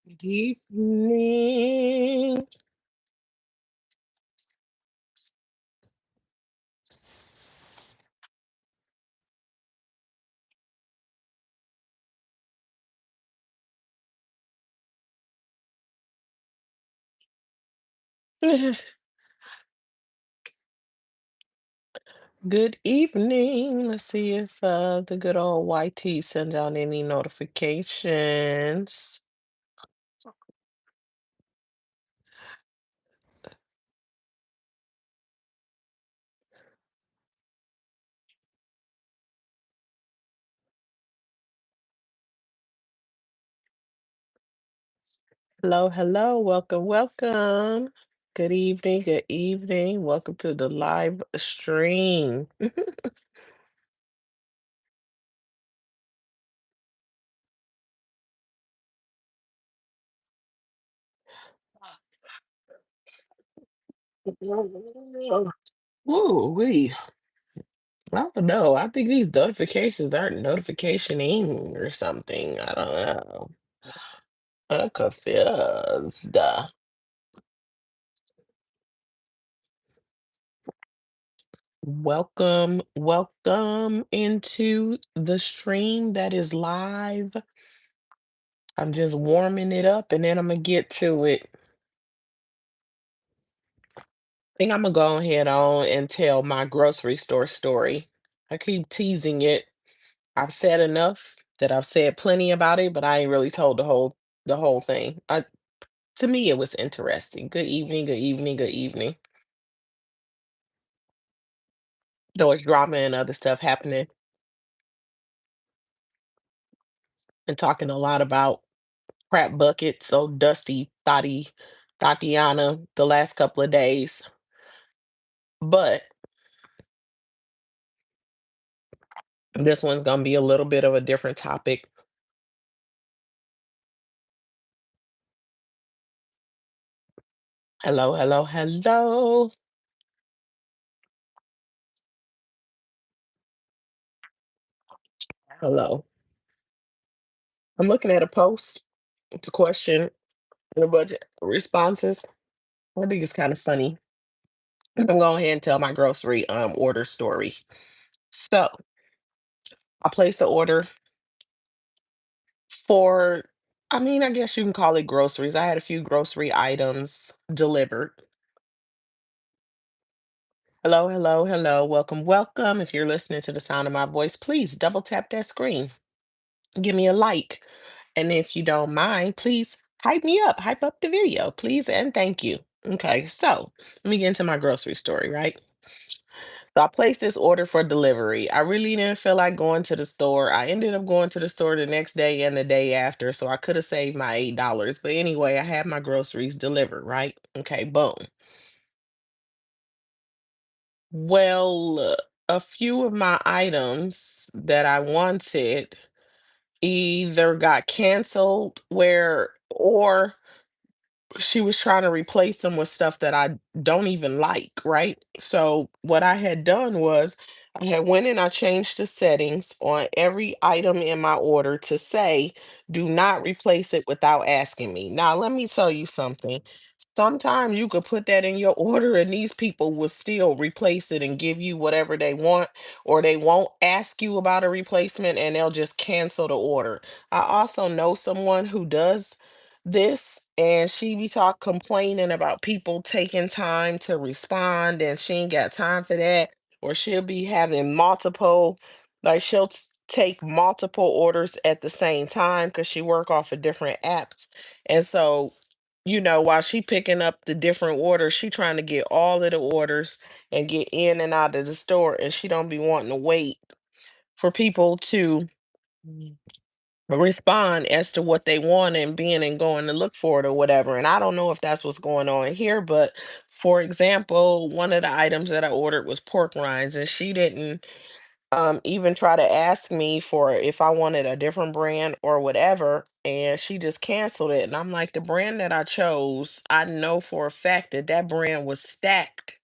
Good evening. Good evening. Let's see if the good old YT sends out any notifications. Hello, hello. Welcome, welcome. Good evening. Good evening. Welcome to the live stream. Ooh, I don't know. I think these notifications aren't notificationing or something. I don't know. I'm confused. Welcome, welcome into the stream that is live. I'm just warming it up and then I'm gonna get to it. I think I'm gonna go ahead on and tell my grocery store story. I keep teasing it. I've said enough that I've said plenty about it, but I ain't really told the whole thing. To me it was interesting. Good evening, good evening, good evening. There was drama and other stuff happening and talking a lot about crap bucket, so dusty, thoughty, Tatiana the last couple of days. But this one's gonna be a little bit of a different topic. Hello, hello, hello, hello. I'm looking at a post, the question, and a bunch of responses. I think it's kind of funny. I'm gonna go ahead and tell my grocery order story. So I placed an order for, I mean, I guess you can call it groceries. I had a few grocery items delivered. Hello, hello, hello. Welcome, welcome. If you're listening to the sound of my voice, please double tap that screen. Give me a like. And if you don't mind, please hype me up, hype up the video, please, and thank you. Okay, so let me get into my grocery story, right? So I placed this order for delivery. I really didn't feel like going to the store. I ended up going to the store the next day and the day after, so I could have saved my $8. But anyway, I had my groceries delivered, right? Okay, boom. Well, a few of my items that I wanted either got canceled where or she was trying to replace them with stuff that I don't even like, right? So what I had done was I had went and I changed the settings on every item in my order to say, do not replace it without asking me. Now, let me tell you something. Sometimes you could put that in your order and these people will still replace it and give you whatever they want, or they won't ask you about a replacement and they'll just cancel the order. I also know someone who does this and she be talk complaining about people taking time to respond and she ain't got time for that, or she'll be having multiple, like take multiple orders at the same time because she work off a different app. And so, while she picking up the different orders, she trying to get all of the orders and get in and out of the store, and she don't be wanting to wait for people to respond as to what they want and being and going to look for it or whatever. And I don't know if that's what's going on here, but for example, one of the items that I ordered was pork rinds, and she didn't even try to ask me for if I wanted a different brand or whatever, and she just canceled it. And I'm like, the brand that I chose, I know for a fact that that brand was stacked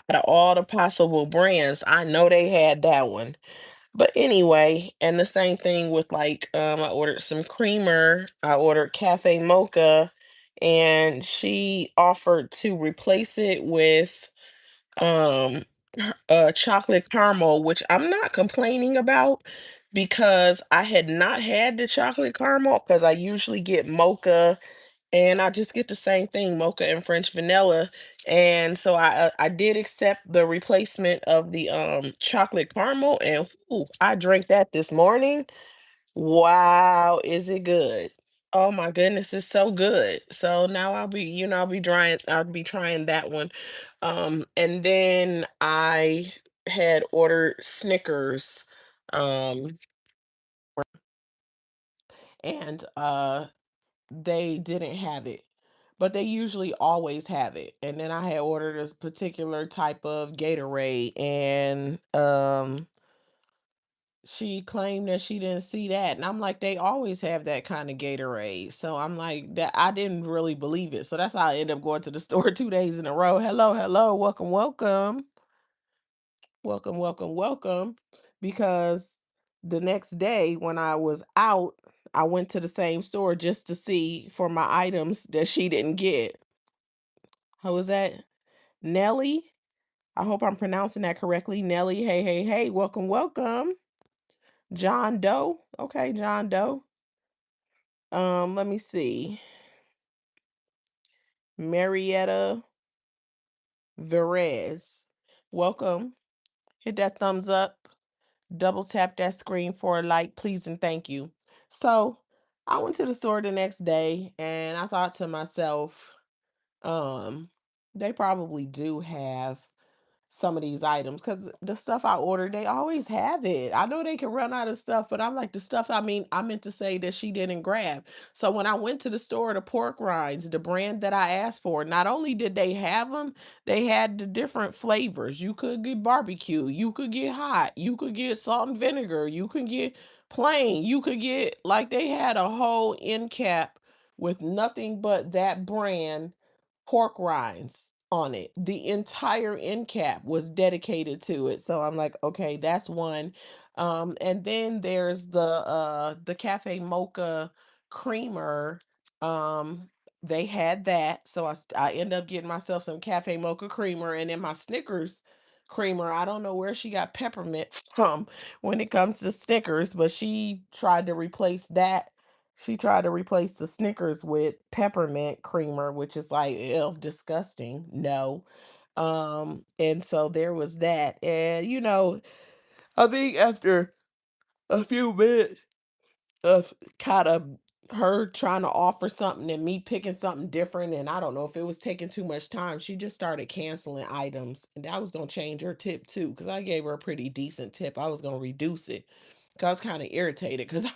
out of all the possible brands. I know they had that one. But anyway, and the same thing with like I ordered some creamer, I ordered cafe mocha, and she offered to replace it with um chocolate caramel, which I'm not complaining about because I had not had the chocolate caramel because I usually get mocha and I just get the same thing, mocha and French vanilla. And so I did accept the replacement of the chocolate caramel, and ooh, I drank that this morning. Wow, is it good? Oh my goodness, it's so good. So now I'll be trying that one. And then I had ordered Snickers. Um, and they didn't have it, but they usually always have it. And then I had ordered a particular type of Gatorade, and she claimed that she didn't see that. And I'm like, they always have that kind of Gatorade. So I'm like, that I didn't really believe it. So that's how I ended up going to the store 2 days in a row. Hello, hello, welcome, welcome, welcome, welcome, welcome. Because the next day when I was out, I went to the same store just to see for my items that she didn't get. How was that? Nelly? I hope I'm pronouncing that correctly. Nelly, hey, hey, hey, welcome, welcome. John Doe. Okay, John Doe. Let me see. Marietta Verez. Welcome. Hit that thumbs up. Double tap that screen for a like, please and thank you. So I went to the store the next day and I thought to myself, um, they probably do have some of these items because the stuff I ordered, they always have it. I know they can run out of stuff, but I'm like the stuff I meant to say that she didn't grab. So when I went to the store, the pork rinds, the brand that I asked for, not only did they have them, they had the different flavors. You could get barbecue, you could get hot, you could get salt and vinegar, you could get plain, you could get like they had a whole end cap with nothing but that brand pork rinds on it. The entire end cap was dedicated to it. So I'm like, okay, that's one. And then there's the cafe mocha creamer. Um they had that. So I end up getting myself some cafe mocha creamer, and then my Snickers creamer. I don't know where she got peppermint from when it comes to Snickers, but she tried to replace the Snickers with peppermint creamer, which is like, ew, disgusting. No. And so there was that. And I think after a few minutes of kind of her trying to offer something and me picking something different, and I don't know if it was taking too much time, she just started canceling items. And I was gonna change her tip too, because I gave her a pretty decent tip. I was gonna reduce it. 'Cause I was kind of irritated because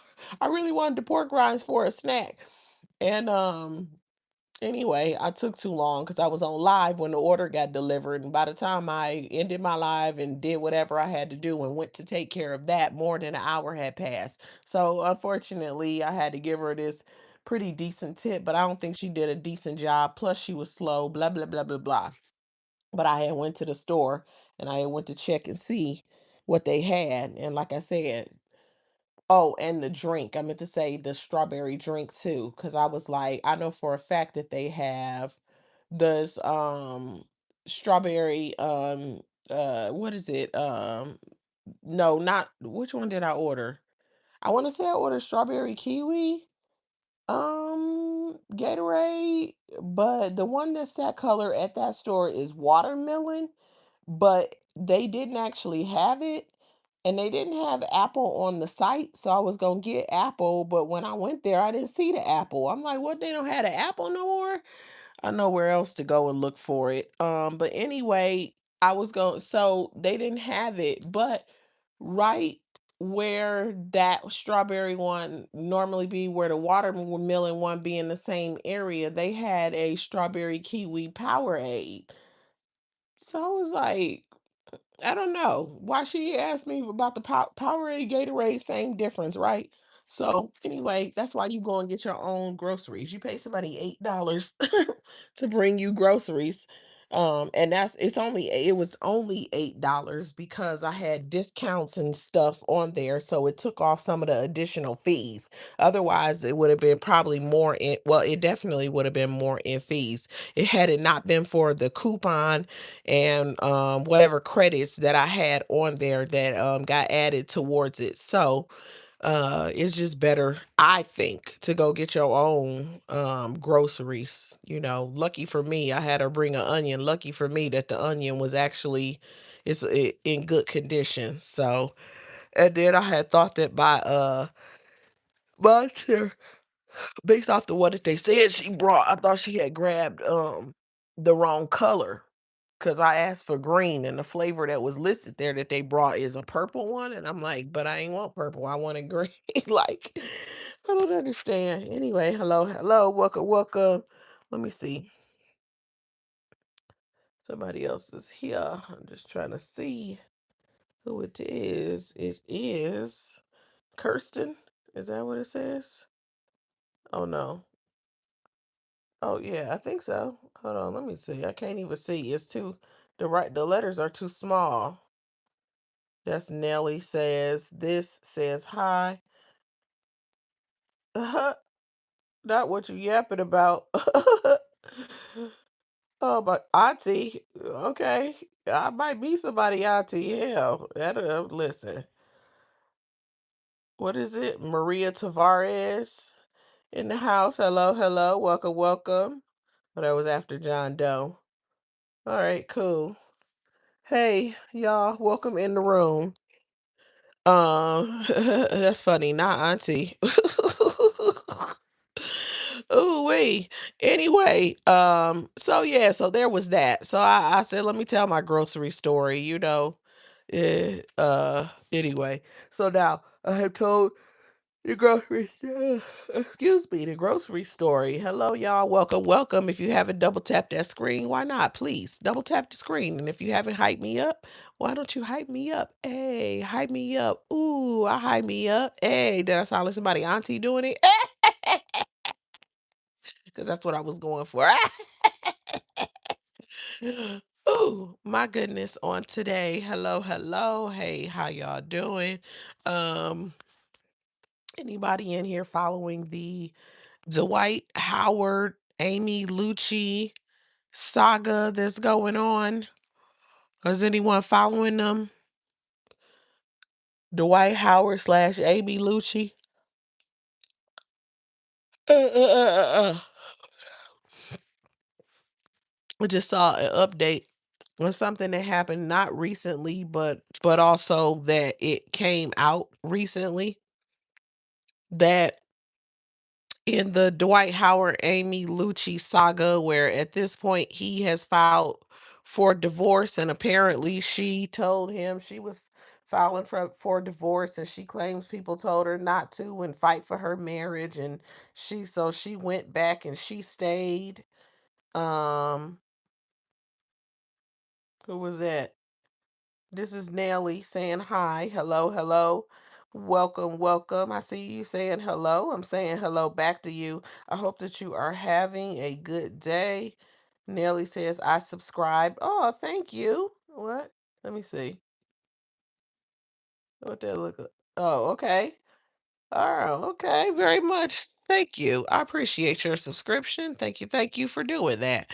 I really wanted the pork rinds for a snack. And anyway, I took too long because I was on live when the order got delivered. And by the time I ended my live and did whatever I had to do and went to take care of that, more than an hour had passed. So unfortunately, I had to give her this pretty decent tip, but I don't think she did a decent job. Plus, she was slow, blah, blah, blah, blah, blah. But I had went to the store and I had went to check and see what they had. And like I said, oh, and the drink. I meant to say the strawberry drink too, because I was like, I know for a fact that they have this strawberry what is it? No, not which one did I order? I want to say I ordered strawberry kiwi Gatorade, but the one that's that color at that store is watermelon, but they didn't actually have it, and they didn't have apple on the site, so I was gonna get apple, but when I went there I didn't see the apple. I'm like, what, they don't have the apple no more? I know where else to go and look for it. But anyway, I was going, so they didn't have it, but right where that strawberry one normally be, where the watermelon one be in the same area, they had a strawberry kiwi Powerade. So I was like, I don't know why she asked me about the Powerade, Gatorade, same difference, right? So anyway, that's why you go and get your own groceries. You pay somebody $8 to bring you groceries. And it was only $8 because I had discounts and stuff on there, so it took off some of the additional fees. Otherwise, it would have been probably more in, well, it definitely would have been more in fees. It had it not been for the coupon and whatever credits that I had on there that got added towards it. So, it's just better, I think, to go get your own groceries. Lucky for me, I had her bring an onion. Lucky for me that the onion was actually in good condition. So, and then I had thought that by based off the what that they said she brought, I thought she had grabbed the wrong color, because I asked for green and the flavor that was listed there that they brought is a purple one, and I'm like, but I ain't want purple, I wanted green. Like, I don't understand. Anyway, hello, hello, welcome, welcome. Let me see. Somebody else is here. I'm just trying to see who it is. It is Kirsten. Is that what it says? Oh no. Oh yeah, I think so. Hold on, let me see. I can't even see. The letters are too small. That's Nelly says. This says hi. Uh-huh. Not what you yapping about. Oh, but auntie. Okay. I might be somebody auntie. Hell. Listen. What is it? Maria Tavares in the house. Hello, hello. Welcome, welcome. Oh, that was after John Doe. All right, cool. Hey, y'all, welcome in the room. That's funny, not auntie. Oh, wait. Anyway, so yeah, so there was that. So I said, let me tell my grocery story, anyway. So now I have told the grocery excuse me, the grocery story. Hello, y'all. Welcome, welcome. If you haven't double tapped that screen, why not? Please double tap the screen. And if you haven't hyped me up, why don't you hype me up? Hey, hype me up. Ooh, I hype me up. Hey, did I sound like somebody auntie doing it? Because that's what I was going for. Ooh, my goodness, on today. Hello, hello. Hey, how y'all doing? Um, Anybody in here following the Dwight Howard, Amy Lucci saga that's going on? Is anyone following them? Dwight Howard slash Amy Lucci? Uh, uh, uh, uh. I just saw an update on something that happened not recently, but also that it came out recently, that in the Dwight Howard Amy Lucci saga, where at this point he has filed for divorce, and apparently she told him she was filing for divorce, and she claims people told her not to and fight for her marriage, and she went back and she stayed. Um, who was that? This is Nelly saying hi. Hello, hello. Welcome, welcome. I see you saying hello. I'm saying hello back to you. I hope that you are having a good day. Nelly says, I subscribed. Oh, thank you. What? Let me see. What that look like? Oh, okay. Oh, okay. Very much. Thank you. I appreciate your subscription. Thank you. Thank you for doing that.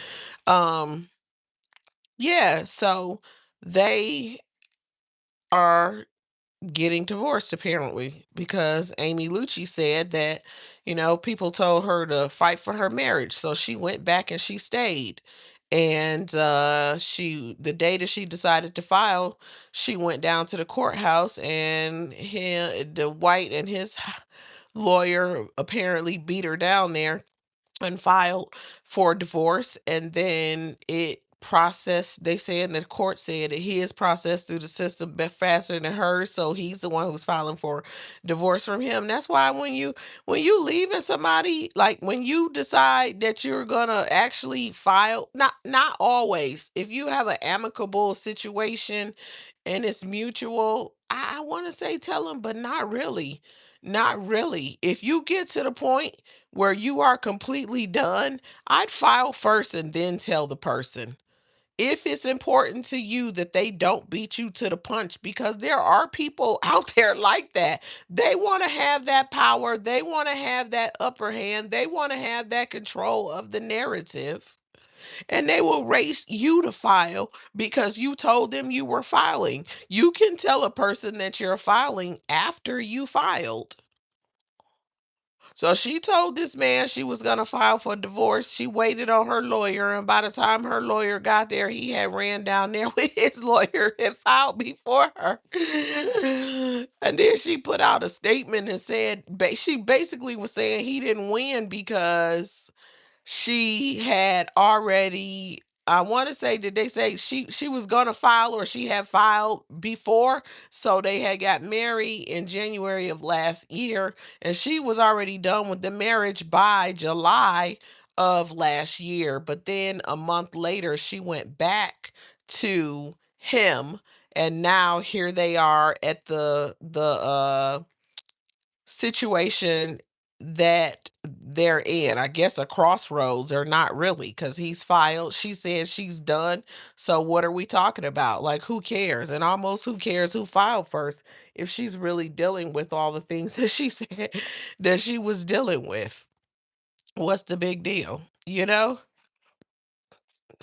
Um, yeah, so they are getting divorced apparently, because Amy Lucci said that, people told her to fight for her marriage. So she went back and she stayed. And the day that she decided to file, she went down to the courthouse, and the White and his lawyer apparently beat her down there and filed for divorce, and then they say in the court said that his processed through the system faster than hers, so he's the one who's filing for divorce from him. That's why when you leaving somebody, like when you decide that you're gonna actually file, not always, if you have an amicable situation and it's mutual, I want to say tell them, but not really. Not really. If you get to the point where you are completely done, I'd file first and then tell the person. if it's important to you that they don't beat you to the punch, because there are people out there like that. They want to have that power, they want to have that upper hand, they want to have that control of the narrative, and they will race you to file because you told them you were filing. You can tell a person that you're filing after you filed. So she told this man she was going to file for divorce. She waited on her lawyer, and by the time her lawyer got there, he had ran down there with his lawyer and filed before her. And then she put out a statement and said she basically was saying he didn't win because she had already, I want to say, did they say she was going to file, or she had filed before? So they had got married in January of last year, and she was already done with the marriage by July of last year. But then a month later she went back to him, and now here they are at the situation that they're in. I guess a crossroads, or not really, because he's filed. She said she's done. So what are we talking about? Like, who cares? And almost who cares who filed first if she's really dealing with all the things that she said that she was dealing with. What's the big deal? You know?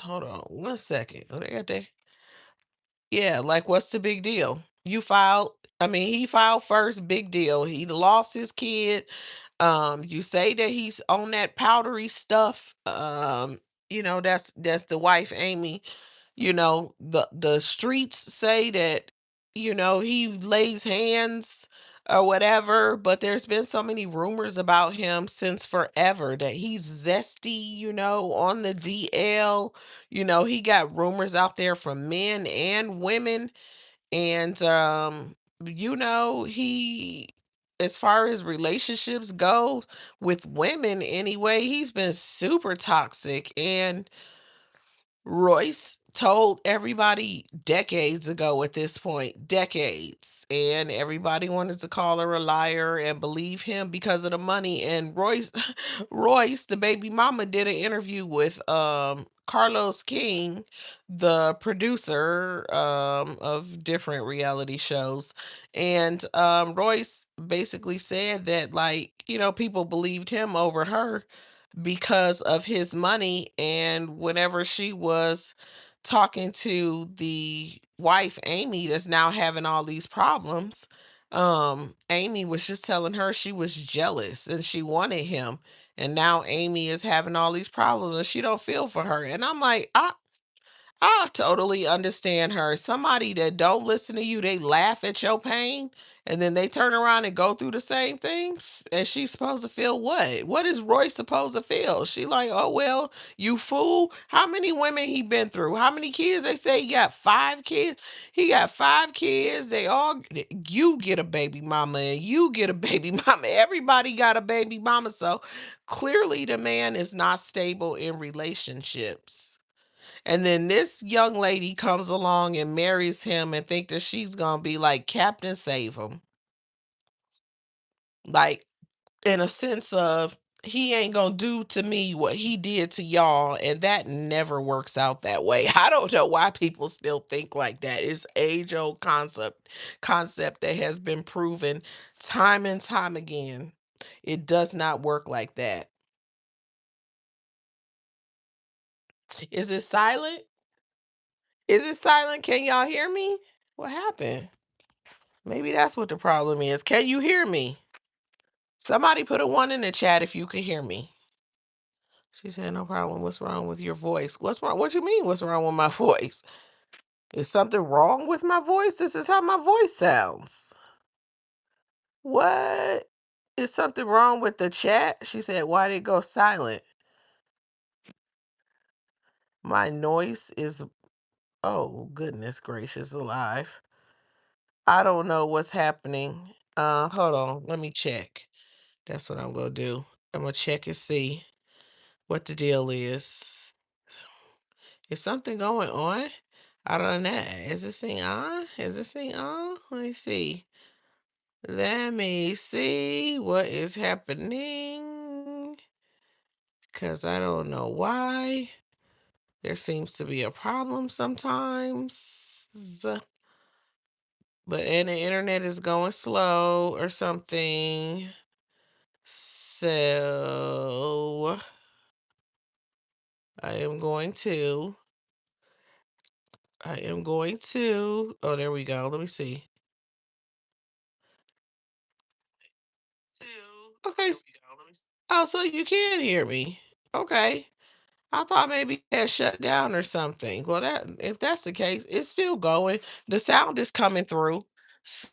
Hold on 1 second. Oh, they got that. Yeah, like, what's the big deal? You filed, I mean, he filed first, big deal. He lost his kid. You say that he's on that powdery stuff. That's the wife, Amy. The streets say that, he lays hands or whatever, but there's been so many rumors about him since forever that he's zesty, on the DL. He got rumors out there from men and women, and he, as far as relationships go with women anyway, he's been super toxic. And Royce told everybody decades ago, at this point, decades, and everybody wanted to call her a liar and believe him because of the money. And Royce, Royce, the baby mama, did an interview with Carlos King, the producer of different reality shows, and Royce basically said that, like, people believed him over her because of his money. And whenever she was talking to the wife, Amy, that's now having all these problems, Amy was just telling her she was jealous and she wanted him. And now Amy is having all these problems and she don't feel for her. And I'm like, I totally understand her. Somebody that don't listen to you, they laugh at your pain, and then they turn around and go through the same thing. And she's supposed to feel what? What is Roy supposed to feel? She like, oh well, you fool. How many women he been through? How many kids? They say he got 5 kids. He got 5 kids. They all, you get a baby mama and you get a baby mama. Everybody got a baby mama. So clearly the man is not stable in relationships. And then this young lady comes along and marries him and think that she's gonna be like Captain Save him. Like, in a sense of, he ain't gonna do to me what he did to y'all, and that never works out that way. I don't know why people still think like that. It's age-old concept that has been proven time and time again. It does not work like that. Is it silent? Is it silent? Can y'all hear me? What happened? Maybe that's what the problem is. Can you hear me? Somebody put a one in the chat if you could hear me. She said, no problem. What's wrong with your voice? What's wrong? What you mean, what's wrong with my voice? Is something wrong with my voice? This is how my voice sounds. What? Is something wrong with the chat? She said, why did it go silent? My noise is, oh, goodness gracious alive. I don't know what's happening. Hold on. Let me check. That's what I'm going to do. I'm going to check and see what the deal is. Is something going on? I don't know. Is this thing on? Is this thing on? Let me see. Let me see what is happening. Because I don't know why There seems to be a problem sometimes, but and the internet is going slow or something. So I am going to, oh, there we go. Let me see. Okay. Oh, so you can hear me. Okay. I thought maybe it had shut down or something. Well, that if that's the case, it's still going. The sound is coming through. S-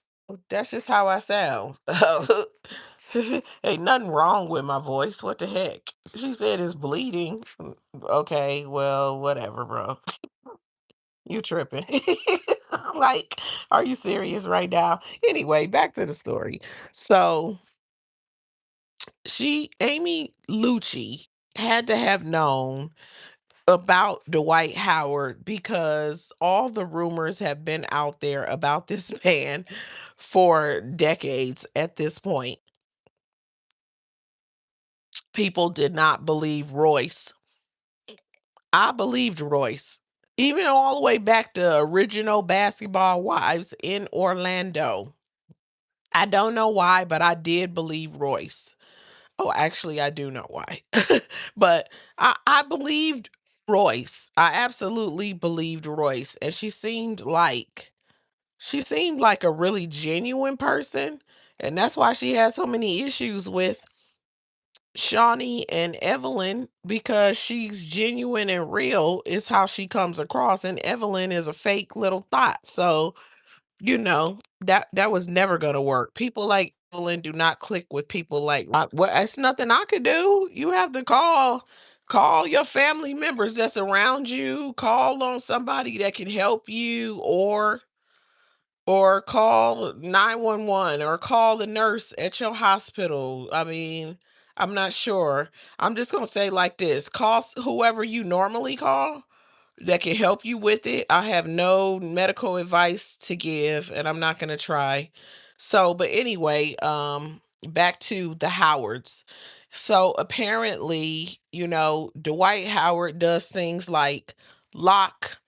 That's just how I sound. Ain't nothing wrong with my voice. What the heck? She said it's bleeding. Okay, well, whatever, bro. You tripping. Like, are you serious right now? Anyway, back to the story. So Amy Lucci had to have known about Dwight Howard because all the rumors have been out there about this man for decades at this point. People did not believe Royce. I believed Royce. Even all the way back to original Basketball Wives in Orlando. I don't know why, but I did believe Royce. Oh, actually, I do know why. But I believed Royce. I absolutely believed Royce. And she seemed like a really genuine person. And that's why she had so many issues with Shawnee and Evelyn because she's genuine and real is how she comes across. And Evelyn is a fake little thought. So that was never gonna work. People like Evelyn do not click with people like well, it's nothing I could do. You have to call your family members that's around you, call on somebody that can help you, or call 911 or call the nurse at your hospital. I mean, I'm not sure. I'm just gonna say like this: call whoever you normally call that can help you with it. I have no medical advice to give and I'm not going to try. So, but anyway, back to the Howards. So apparently, Dwight Howard does things like lock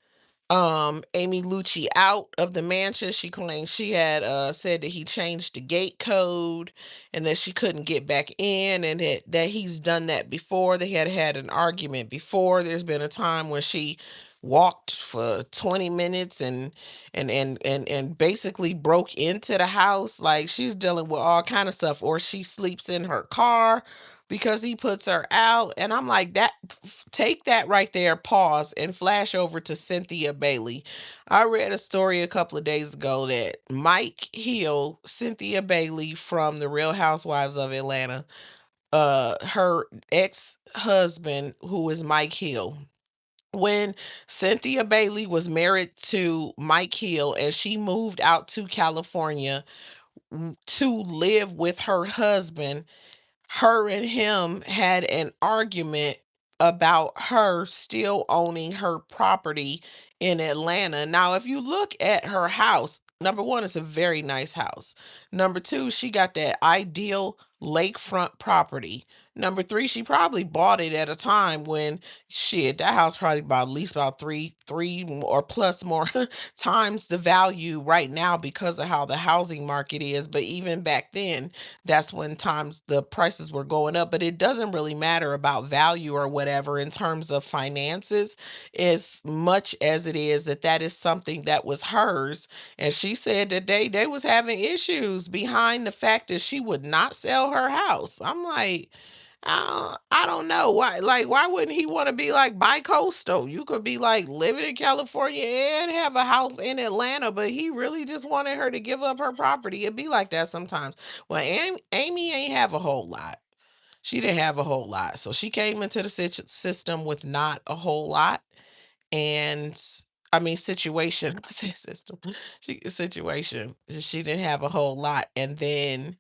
Amy Lucci out of the mansion. She claims she had said that he changed the gate code and that she couldn't get back in, and that he's done that before. They had an argument before. There's been a time when she walked for 20 minutes and basically broke into the house. Like, she's dealing with all kind of stuff, or she sleeps in her car because he puts her out. And I'm like, that take that right there, pause, and flash over to Cynthia Bailey. I read a story a couple of days ago that Mike Hill, Cynthia Bailey from the Real Housewives of Atlanta, her ex-husband, who is Mike Hill. When Cynthia Bailey was married to Mike Hill and she moved out to California to live with her husband, her and him had an argument about her still owning her property in Atlanta. Now, if you look at her house, number one, it's a very nice house. Number two, she got that ideal lakefront property. Number three, she probably bought it at a time when shit, that house probably about at least about or plus more times the value right now because of how the housing market is. But even back then, that's when times the prices were going up. But it doesn't really matter about value or whatever in terms of finances, as much as it is that is something that was hers. And she said that they was having issues behind the fact that she would not sell her house. I'm like, I don't know why. Like, why wouldn't he want to be like bi-coastal? You could be like living in California and have a house in Atlanta, but he really just wanted her to give up her property. It'd be like that sometimes. Well, Amy ain't have a whole lot. She didn't have a whole lot, so she came into the system with not a whole lot, and I mean situation. I said system. She situation. She didn't have a whole lot, and then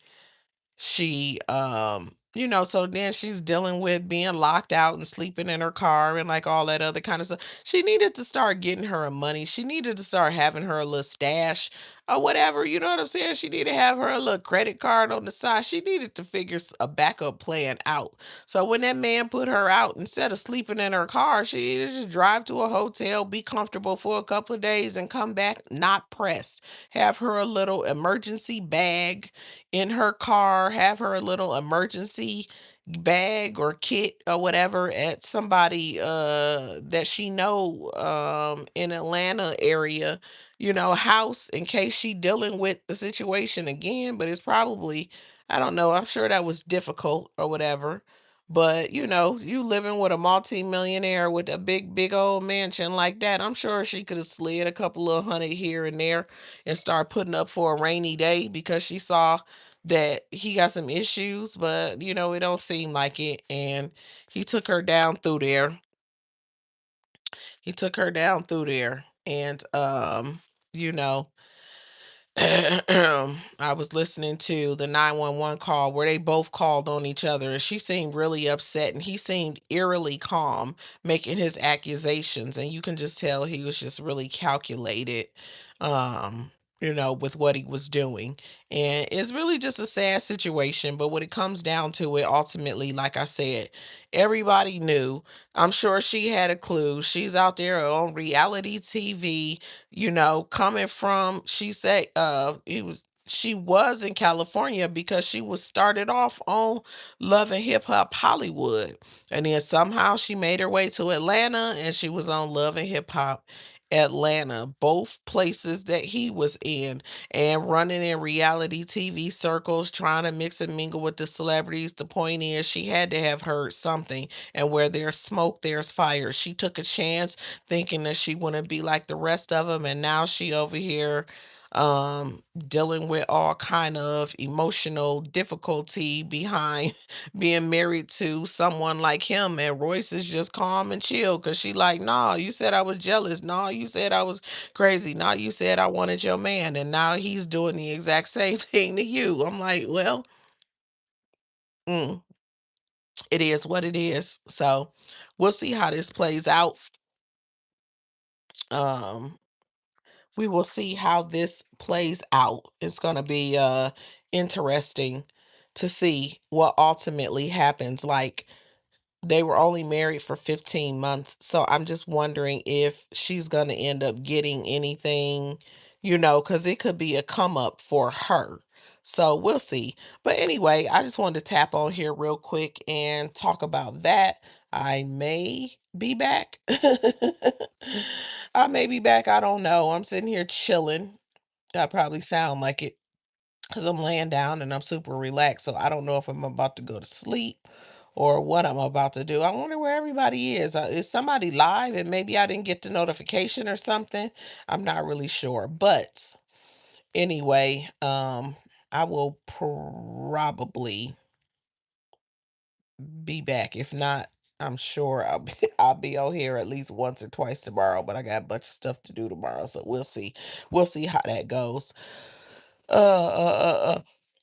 so then she's dealing with being locked out and sleeping in her car and like all that other kind of stuff. She needed to start getting her a money. She needed to start having her a little stash or whatever. You know what I'm saying? She needed to have her little credit card on the side. She needed to figure a backup plan out. So when that man put her out, instead of sleeping in her car, she needed to just drive to a hotel, be comfortable for a couple of days, and come back not pressed. Have her a little emergency bag in her car. Have her a little emergency bag or kit or whatever at somebody that she know in Atlanta area, house, in case she dealing with the situation again. But it's probably, I don't know, I'm sure that was difficult or whatever. But you living with a multi-millionaire with a big old mansion like that, I'm sure she could have slid a couple of hundred here and there and start putting up for a rainy day because she saw that he got some issues. But it don't seem like it. And he took her down through there. He took her down through there. And you know I was listening to the 911 call where they both called on each other, and she seemed really upset, and he seemed eerily calm making his accusations. And you can just tell he was just really calculated, um, with what he was doing. And it's really just a sad situation. But when it comes down to it, ultimately, like I said, everybody knew. I'm sure she had a clue. She's out there on reality TV, coming from, she said, she was in California because she was started off on Love and Hip Hop Hollywood. And then somehow she made her way to Atlanta and she was on Love and Hip Hop Atlanta, both places that he was in, and running in reality TV circles, trying to mix and mingle with the celebrities. The point is, she had to have heard something. And where there's smoke, there's fire. She took a chance thinking that she wouldn't be like the rest of them, and now she over here dealing with all kind of emotional difficulty behind being married to someone like him. And Royce is just calm and chill because she like, nah, you said I was jealous, nah, you said I was crazy, nah, you said I wanted your man, and now he's doing the exact same thing to you. I'm like, well, mm, it is what it is. So we'll see how this plays out. um we will see how this plays out. It's going to be interesting to see what ultimately happens. Like, they were only married for 15 months, so I'm just wondering if she's going to end up getting anything, cuz it could be a come up for her. So we'll see. But anyway, I just wanted to tap on here real quick and talk about that. I may be back. I may be back. I don't know. I'm sitting here chilling. I probably sound like it because I'm laying down and I'm super relaxed. So I don't know if I'm about to go to sleep or what I'm about to do. I wonder where everybody is. Is somebody live and maybe I didn't get the notification or something? I'm not really sure. But anyway, I will probably be back. If not, I'm sure I'll be I'll be on here at least once or twice tomorrow, but I got a bunch of stuff to do tomorrow, so we'll see. We'll see how that goes. Uh,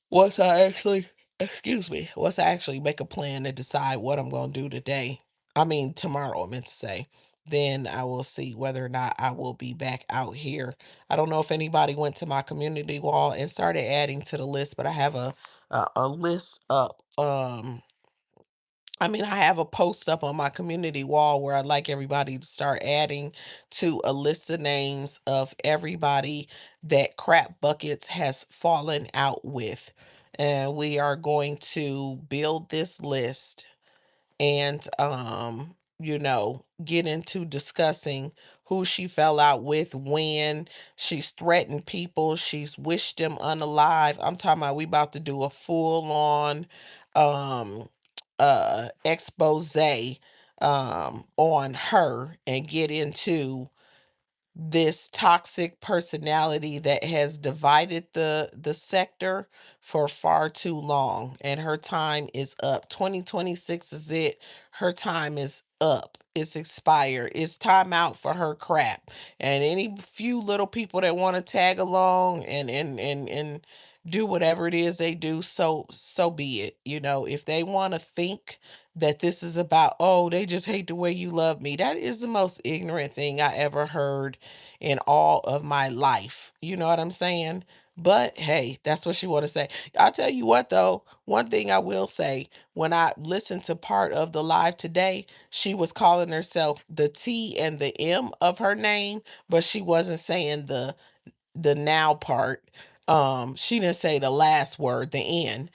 once I actually, excuse me, once I actually make a plan to decide what I'm gonna do today, I mean tomorrow, I meant to say, then I will see whether or not I will be back out here. I don't know if anybody went to my community wall and started adding to the list, but I have a list up. I mean, I have a post up on my community wall where I'd like everybody to start adding to a list of names of everybody that Crap Buckets has fallen out with. And we are going to build this list and get into discussing who she fell out with, when she's threatened people, she's wished them unalive. I'm talking about, we about to do a full on um expose on her and get into this toxic personality that has divided the sector for far too long, and her time is up. 2026 is it. Her time is up. It's expired. It's time out for her crap. And any few little people that want to tag along and do whatever it is they do, so be it. If they want to think that this is about, oh, they just hate the way you love me, that is the most ignorant thing I ever heard in all of my life. You know what I'm saying? But hey, that's what she want to say. I'll tell you what though, one thing I will say, when I listened to part of the live today, she was calling herself the T and the M of her name, but she wasn't saying the now part. She didn't say the last word, the N.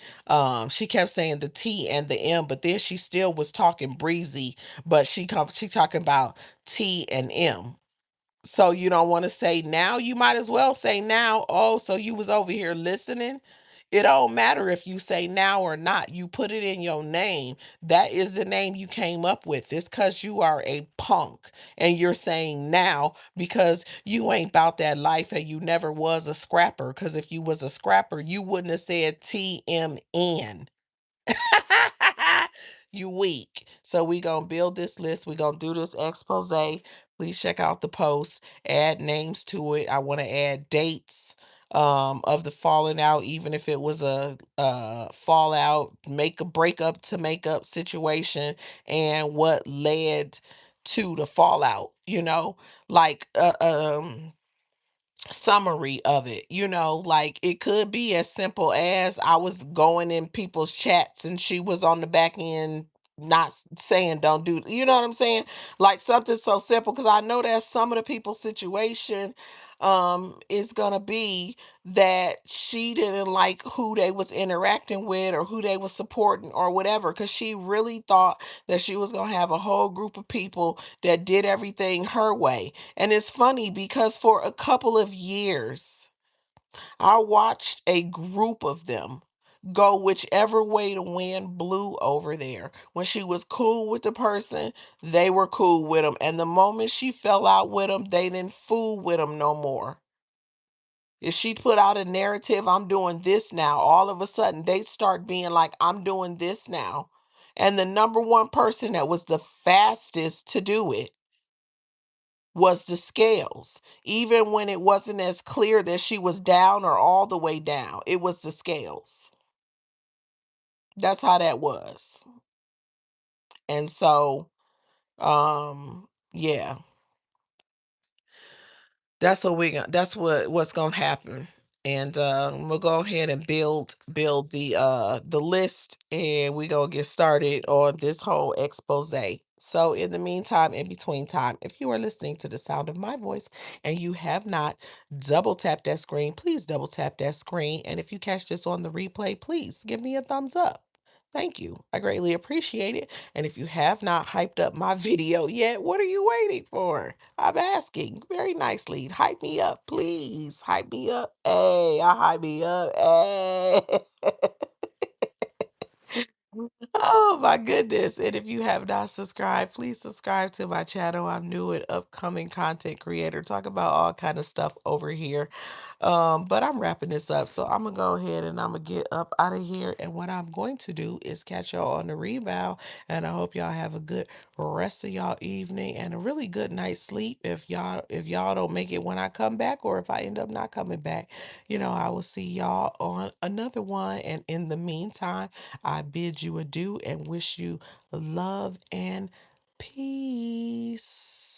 She kept saying the T and the M, but then she still was talking breezy, but she talking about T and M. So you don't want to say now, you might as well say now. Oh, so you was over here listening. It don't matter if you say now or not. You put it in your name. That is the name you came up with. It's because you are a punk and you're saying now because you ain't about that life and you never was a scrapper. Because if you was a scrapper, you wouldn't have said TMN. You weak. So we gonna build this list. We gonna do this expose. Please check out the post. Add names to it. I want to add dates of the falling out, even if it was a fallout, make a breakup to make up situation, and what led to the fallout. Like summary of it. Like it could be as simple as I was going in people's chats and she was on the back end not saying don't do, you know what I'm saying? Like something so simple, because I know that some of the people's situation is gonna be that she didn't like who they was interacting with or who they was supporting or whatever, because she really thought that she was gonna have a whole group of people that did everything her way. And it's funny because for a couple of years, I watched a group of them go whichever way the wind blew over there. When she was cool with the person, they were cool with them. And the moment she fell out with them, they didn't fool with them no more. If she put out a narrative, I'm doing this now, all of a sudden they start being like, I'm doing this now. And the number one person that was the fastest to do it was the scales. Even when it wasn't as clear that she was down or all the way down, it was the scales. That's how that was. And so, yeah, that's what's gonna happen. And we'll go ahead and build the list, and we gonna get started on this whole expose. So in the meantime, in between time, if you are listening to the sound of my voice and you have not double tapped that screen, please double tap that screen. And if you catch this on the replay, please give me a thumbs up. Thank you. I greatly appreciate it. And if you have not hyped up my video yet, what are you waiting for? I'm asking very nicely. Hype me up, please. Hype me up. Hey, I hype me up. Hey. Oh my goodness. And if you have not subscribed, please subscribe to my channel. I'm new and upcoming content creator. Talk about all kind of stuff over here. But I'm wrapping this up. So I'm gonna go ahead and I'm gonna get up out of here. And what I'm going to do is catch y'all on the rebound. And I hope y'all have a good rest of y'all evening and a really good night's sleep if y'all don't make it when I come back, or if I end up not coming back. I will see y'all on another one. And in the meantime, I bid you adieu and wish you love and peace.